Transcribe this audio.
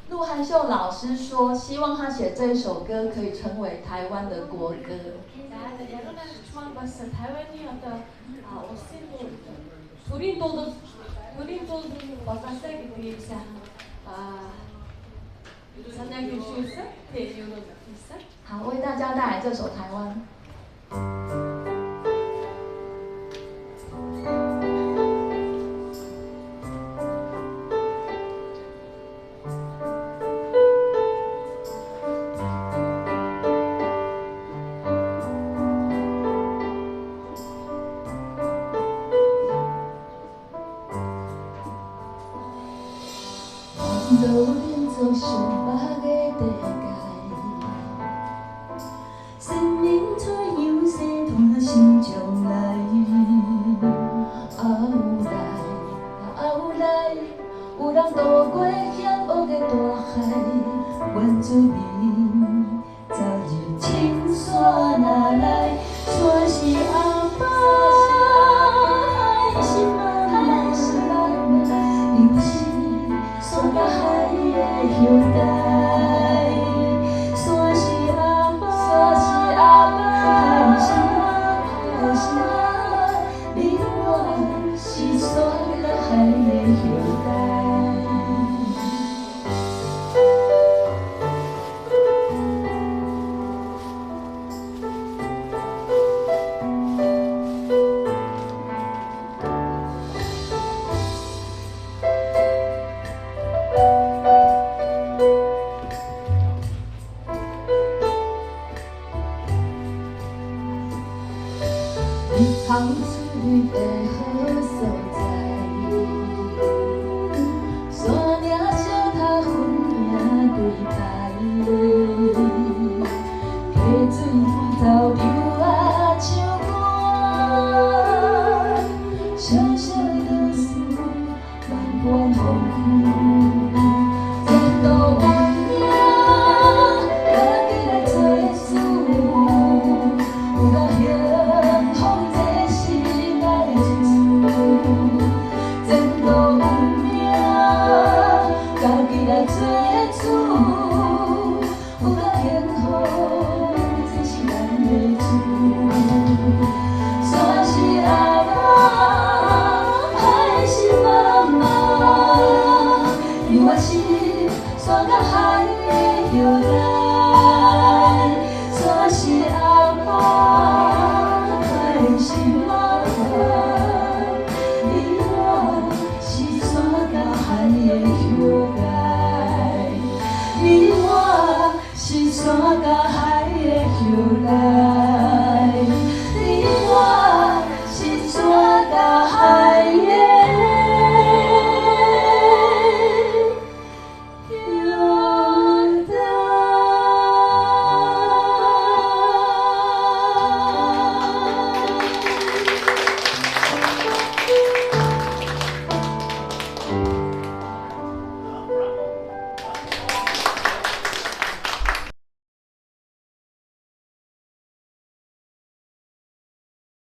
陆汉秀老师说，希望他写这首歌可以成为台湾的国歌。好，为大家带来这首《台湾》。路连做上百个地界，生命采样生拖心将来，后来有人渡过险恶的大海，原住民走入青山哪来，山是阿爸，海是妈妈，流是山甲海的后代，山是阿爸，海是妈，你我是山甲海的后代。放出你的好所在，山岭小塔分影几排，溪水头流啊唱歌，小小的故事万般风雨，前途有命，家己来做主，有到幸福。山甲海的后代，山是阿爸，海是妈妈，你我是山甲海的后代，你我是山甲海的后代，你我是山甲海的。